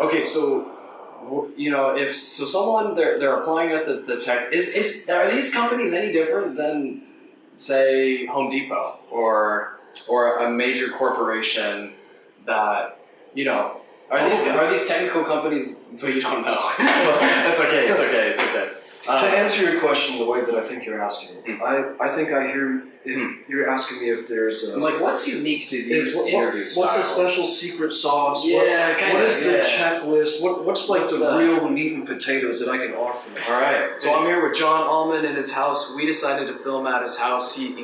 Okay, so if someone they're applying at the tech are these companies any different than say Home Depot or a major corporation that are these technical companies? But you don't know. That's okay. It's okay. It's okay. To answer your question the way that I think you're asking it, I think I hear if you're asking me if there's what's unique to these interview styles? What's the special secret sauce? Yeah, what is the checklist? What's the real meat and potatoes that I can offer? All right, so I'm here with John Allman in his house. We decided to film at his house. He's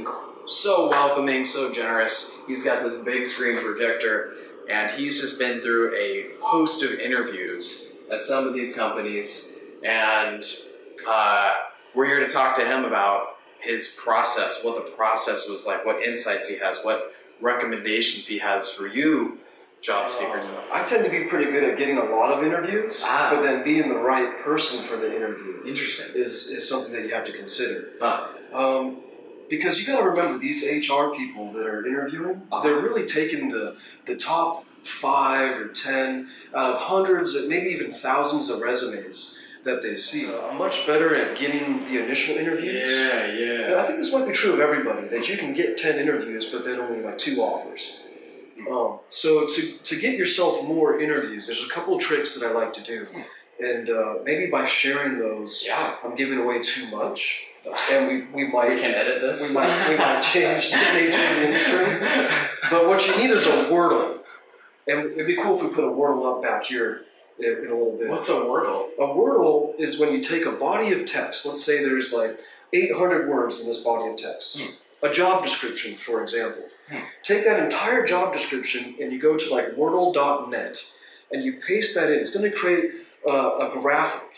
so welcoming, so generous. He's got this big screen projector, and he's just been through a host of interviews at some of these companies, and we're here to talk to him about his process, what the process was like, what insights he has, what recommendations he has for you, job seekers. I tend to be pretty good at getting a lot of interviews, but then being the right person for the interview is something that you have to consider. Because you got to remember, these HR people that are interviewing, they're really taking the top 5 or 10 out of hundreds, maybe even thousands of resumes that they see. I'm much better at getting the initial interviews. Yeah. And I think this might be true of everybody, that you can get 10 interviews, but then only like 2 offers. So to get yourself more interviews, there's a couple of tricks that I like to do. And maybe by sharing those, I'm giving away too much. And we can edit this. We might change the nature of the industry. But what you need is a Wordle. And it'd be cool if we put a Wordle up back here in a little bit. What's a Wordle? A Wordle is when you take a body of text. Let's say there's like 800 words in this body of text. A job description, for example. Take that entire job description and you go to like Wordle.net and you paste that in. It's going to create a graphic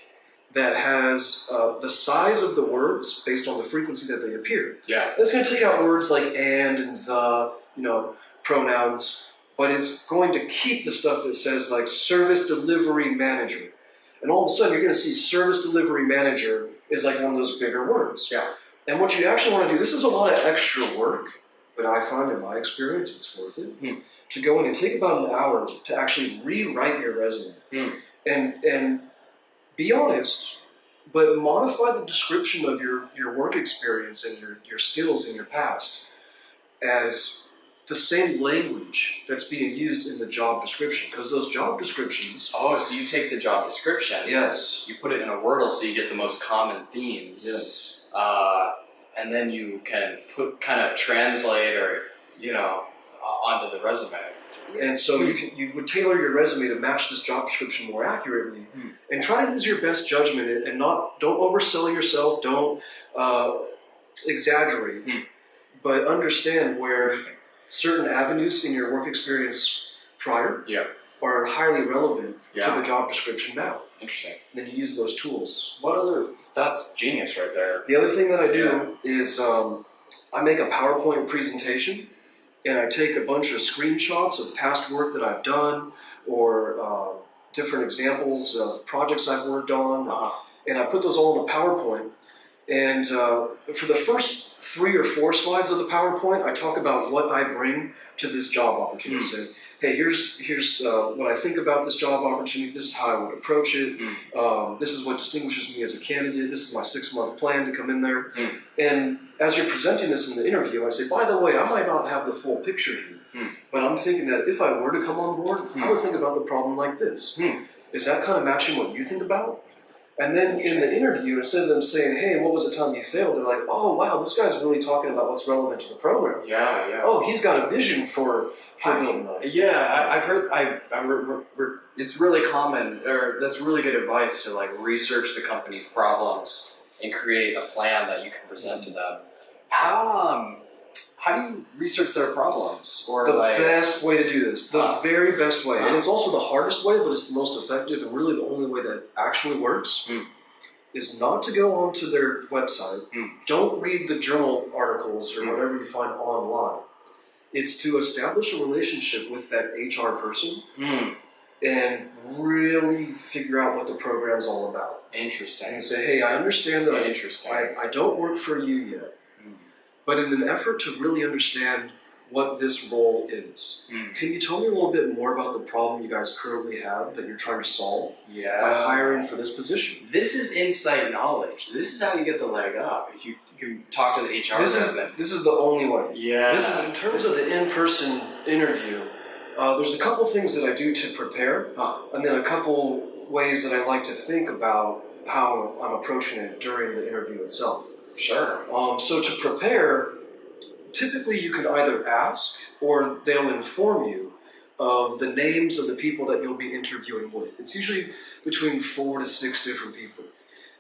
that has the size of the words based on the frequency that they appear. It's going to take out words like and the, pronouns. But it's going to keep the stuff that says like service delivery manager. And all of a sudden you're going to see service delivery manager is like one of those bigger words. And what you actually want to do, this is a lot of extra work, but I find in my experience it's worth it, to go in and take about an hour to actually rewrite your resume. And be honest, but modify the description of your work experience and your skills in your past as the same language that's being used in the job description, because those job descriptions... Oh, so you take the job description. Yes. You put it in a Wordle so you get the most common themes. Yes. And then you can kind of translate or, onto the resume. And so you would tailor your resume to match this job description more accurately, and try to use your best judgment and don't oversell yourself, don't exaggerate, but understand where certain avenues in your work experience prior are highly relevant to the job description now. Interesting. And then you use those tools. That's genius right there. The other thing that I do is I make a PowerPoint presentation and I take a bunch of screenshots of past work that I've done or different examples of projects I've worked on, and I put those all in a PowerPoint. And for the first 3 or 4 slides of the PowerPoint, I talk about what I bring to this job opportunity. Say, hey, here's what I think about this job opportunity. This is how I would approach it. This is what distinguishes me as a candidate. This is my 6-month plan to come in there. And as you're presenting this in the interview, I say, by the way, I might not have the full picture here, but I'm thinking that if I were to come on board, I would think about the problem like this. Is that kind of matching what you think about? And then in the interview, instead of them saying, hey, what was the time you failed? They're like, oh, wow, this guy's really talking about what's relevant to the program. Oh, he's got a vision for being I've heard, it's really common, or that's really good advice to like research the company's problems and create a plan that you can present to them. How do you research their problems? Or best way to do this, the very best way, and it's also the hardest way, but it's the most effective and really the only way that actually works, is not to go onto their website. Don't read the journal articles or whatever you find online. It's to establish a relationship with that HR person and really figure out what the program's all about. Interesting. And say, hey, I understand that I don't work for you yet. But in an effort to really understand what this role is. Mm. Can you tell me a little bit more about the problem you guys currently have that you're trying to solve Yeah. by hiring for this position? This is insight knowledge. This is how you get the leg up. If you can talk to the HR resident. This is the only way. Yeah. This is in terms of the in-person interview. There's a couple things that I do to prepare, and then a couple ways that I like to think about how I'm approaching it during the interview itself. Sure. So to prepare, typically you can either ask or they'll inform you of the names of the people that you'll be interviewing with. It's usually between 4 to 6 different people.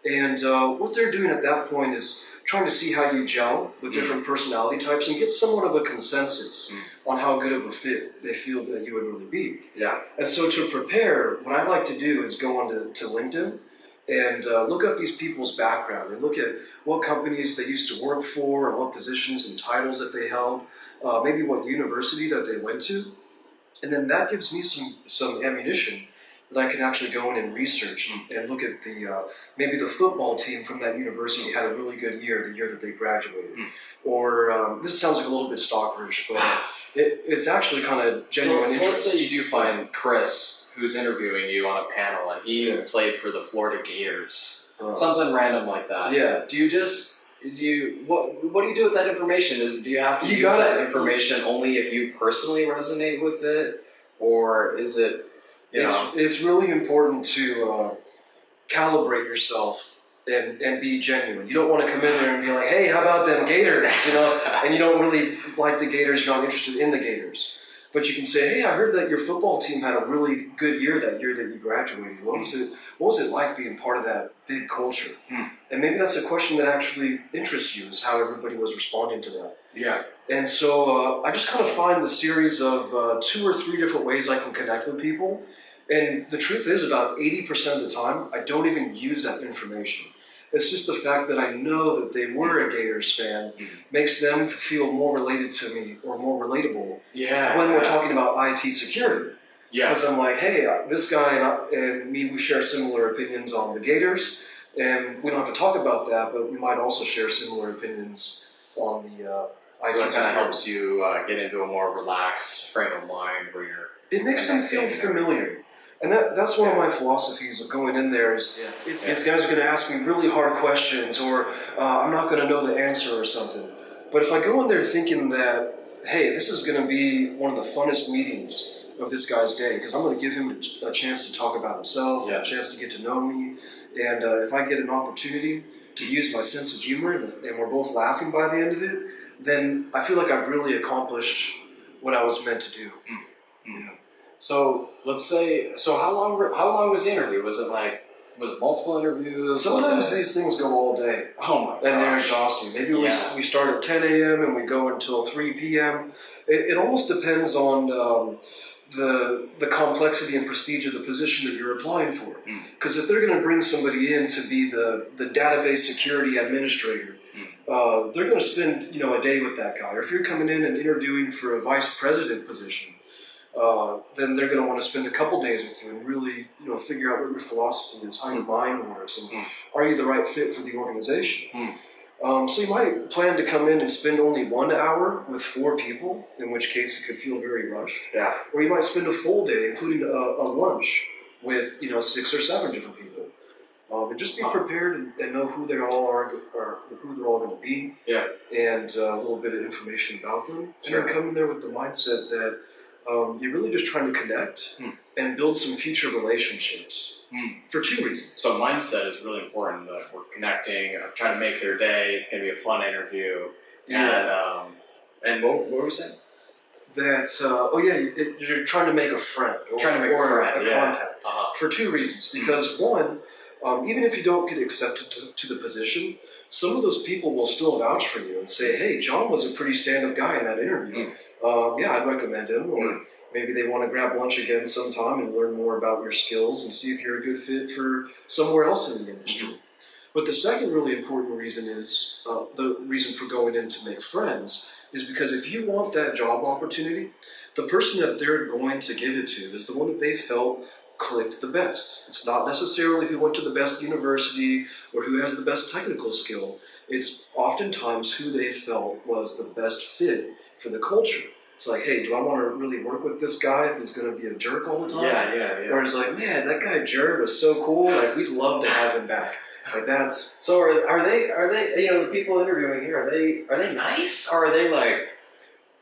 And what they're doing at that point is trying to see how you gel with different personality types and get somewhat of a consensus on how good of a fit they feel that you would really be. Yeah. And so to prepare, what I like to do is go on to LinkedIn and look up these people's background and look at what companies they used to work for and what positions and titles that they held, maybe what university that they went to. And then that gives me some ammunition that I can actually go in and research and look at maybe the football team from that university had a really good year, the year that they graduated. Or this sounds like a little bit stalkerish, but it's actually kind of genuine So let's interest. say you do find Chris, who's interviewing you on a panel, and he played for the Florida Gators. Something random like that. Yeah. What do you do with that information? Do you have to You use gotta- that information only if you personally resonate with it, or is it? It's really important to calibrate yourself and be genuine. You don't want to come in there and be like, hey, how about them Gators? And you don't really like the Gators, you're not interested in the Gators. But you can say, hey, I heard that your football team had a really good year that year that you graduated. What was it like being part of that big culture? And maybe that's a question that actually interests you, is how everybody was responding to that. Yeah. And so I just kind of find the series of 2 or 3 different ways I can connect with people. And the truth is, about 80% of the time, I don't even use that information. It's just the fact that I know that they were a Gators fan makes them feel more related to me or more relatable when we're talking about IT security. Yeah. Because I'm like, hey, this guy and me, we share similar opinions on the Gators, and we don't have to talk about that, but we might also share similar opinions on the IT So it kind security. of helps you get into a more relaxed frame of mind where you're. It makes them feel familiar. And that's one of my philosophies of going in there is guys are going to ask me really hard questions, or I'm not going to know the answer or something. But if I go in there thinking that, hey, this is going to be one of the funnest meetings of this guy's day, because I'm going to give him a chance to talk about himself, a chance to get to know me, and if I get an opportunity to use my sense of humor and we're both laughing by the end of it, then I feel like I've really accomplished what I was meant to do. So let's say, how long was the interview? Was it multiple interviews? Sometimes these things go all day. Oh my god. And they're exhausting. Maybe we start at 10 a.m. and we go until 3 p.m. It almost depends on the complexity and prestige of the position that you're applying for. Because if they're going to bring somebody in to be the database security administrator, they're going to spend a day with that guy. Or if you're coming in and interviewing for a vice president position, then they're going to want to spend a couple days with you and really, figure out what your philosophy is, how your mind works, and are you the right fit for the organization. So you might plan to come in and spend only 1 hour with 4 people, in which case it could feel very rushed. Yeah. Or you might spend a full day, including a lunch, with 6 or 7 different people. But just be prepared and know who they all are, or who they're all going to be. Yeah. And a little bit of information about them. Sure. And then come in there with the mindset that you're really just trying to connect and build some future relationships for 2 reasons. So mindset is really important. That we're connecting, trying to make their day. It's going to be a fun interview. Yeah. And what were we saying? That's you're trying to make a friend, or a contact for 2 reasons. Because one, even if you don't get accepted to the position, some of those people will still vouch for you and say, "Hey, John was a pretty stand-up guy in that interview. I'd recommend him." Or maybe they want to grab lunch again sometime and learn more about your skills and see if you're a good fit for somewhere else in the industry. But the second really important reason is the reason for going in to make friends is because if you want that job opportunity, the person that they're going to give it to is the one that they felt clicked the best. It's not necessarily who went to the best university or who has the best technical skill. It's oftentimes who they felt was the best fit for the culture. It's like, hey, do I want to really work with this guy if he's going to be a jerk all the time? Yeah. Or it's like, man, that guy Jared was so cool. Like, we'd love to have him back. Like, that's... So are they, you know, the people interviewing here, are they nice? Or are they like,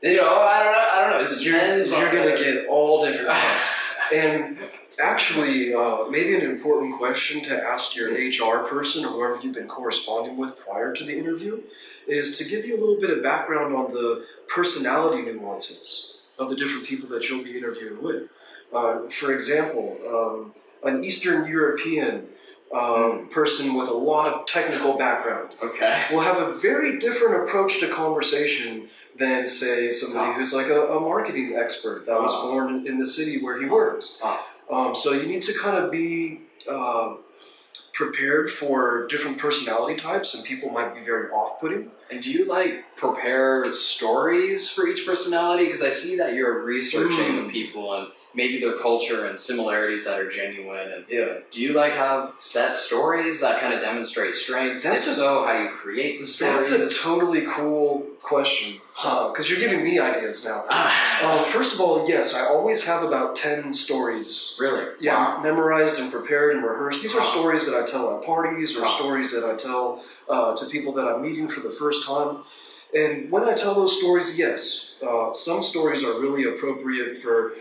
you know, I don't know. It depends. You're going to get all different kinds. And actually, maybe an important question to ask your HR person or whoever you've been corresponding with prior to the interview is to give you a little bit of background on the personality nuances of the different people that you'll be interviewing with. For example, an Eastern European person with a lot of technical background will have a very different approach to conversation than, say, somebody who's like a marketing expert that was born in the city where he works. So you need to kind of be prepared for different personality types, and people might be very off-putting. And do you like prepare stories for each personality? Because I see that you're researching the people and maybe their culture and similarities that are genuine. And do you like have set stories that kind of demonstrate strengths? If so, how do you create the stories? That's a totally cool question, because you're giving me ideas now. First of all, yes, I always have about 10 stories. Really? Yeah, memorized and prepared and rehearsed. These are stories that I tell at parties or stories that I tell to people that I'm meeting for the first time. And when I tell those stories, yes, some stories are really appropriate for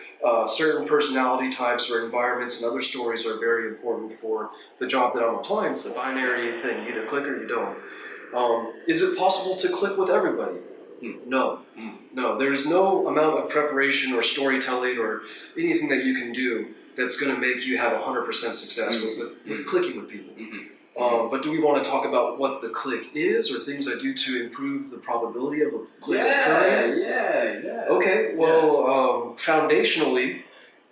certain personality types or environments, and other stories are very important for the job that I'm applying for. Binary thing, you either click or you don't. Is it possible to click with everybody? No. No, there's no amount of preparation or storytelling or anything that you can do that's going to make you have 100% success with clicking with people. But do we want to talk about what the click is or things I do to improve the probability of a click occurring? Yeah. Okay, well, foundationally,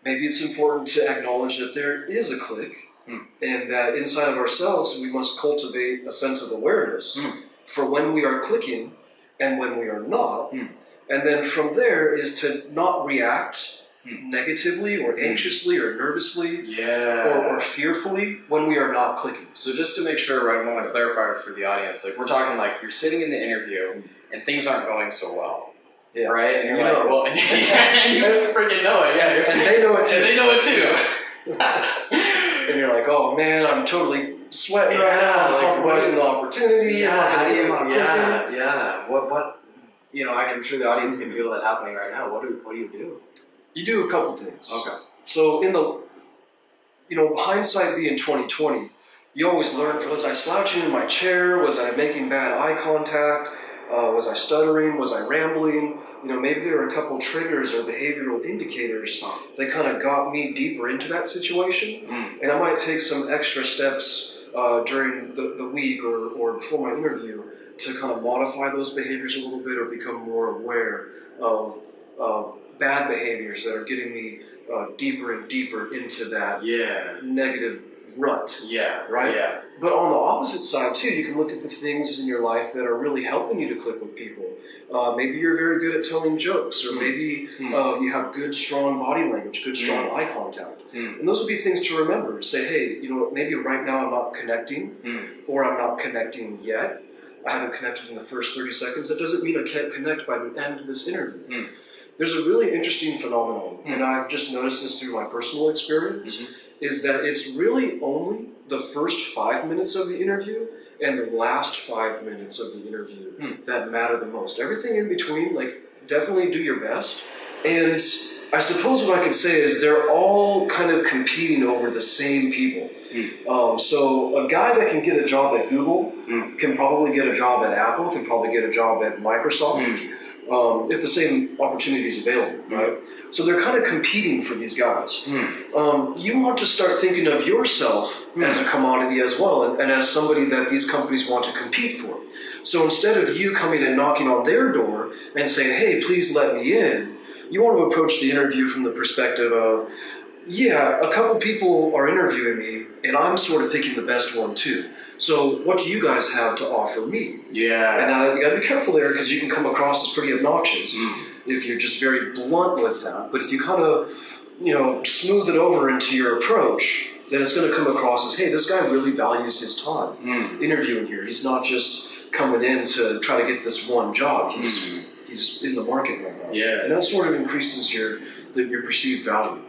maybe it's important to acknowledge that there is a click and that inside of ourselves we must cultivate a sense of awareness for when we are clicking and when we are not. And then from there is to not react negatively or anxiously or nervously or fearfully when we are not clicking. So just to make sure, I want to clarify for the audience, like we're talking like you're sitting in the interview and things aren't going so well. Right? And you're like, well, and you freaking know it, And they know it too. And they know it too. And you're like, oh man, I'm totally sweating right now, I'm compromising the opportunity. What? You know, I'm sure the audience can feel that happening right now. What do you do? You do a couple things. Okay. So in the, hindsight being 2020, you always learn, was I slouching in my chair? Was I making bad eye contact? Was I stuttering? Was I rambling? Maybe there were a couple triggers or behavioral indicators that kind of got me deeper into that situation. And I might take some extra steps during the week or before my interview to kind of modify those behaviors a little bit or become more aware of bad behaviors that are getting me deeper and deeper into that negative rut. Right? Yeah. But on the opposite side too, you can look at the things in your life that are really helping you to click with people. Maybe you're very good at telling jokes, or maybe you have good, strong body language, good, strong eye contact. And those would be things to remember. Say, hey, maybe right now I'm not connecting, or I'm not connecting yet. I haven't connected in the first 30 seconds. That doesn't mean I can't connect by the end of this interview. There's a really interesting phenomenon, and I've just noticed this through my personal experience, is that it's really only the first 5 minutes of the interview and the last 5 minutes of the interview that matter the most. Everything in between, definitely do your best. And I suppose what I could say is they're all kind of competing over the same people. So a guy that can get a job at Google can probably get a job at Apple, can probably get a job at Microsoft, if the same opportunity is available, right? So they're kind of competing for these guys. You want to start thinking of yourself as a commodity as well, and as somebody that these companies want to compete for. So instead of you coming and knocking on their door and saying, hey, please let me in, you want to approach the interview from the perspective of, a couple people are interviewing me, and I'm sort of picking the best one too. So what do you guys have to offer me? And you got to be careful there, because you can come across as pretty obnoxious if you're just very blunt with that. But if you kind of, smooth it over into your approach, then it's going to come across as, hey, this guy really values his time interviewing here. He's not just coming in to try to get this one job. he's in the market right now. Yeah. And that sort of increases your perceived value.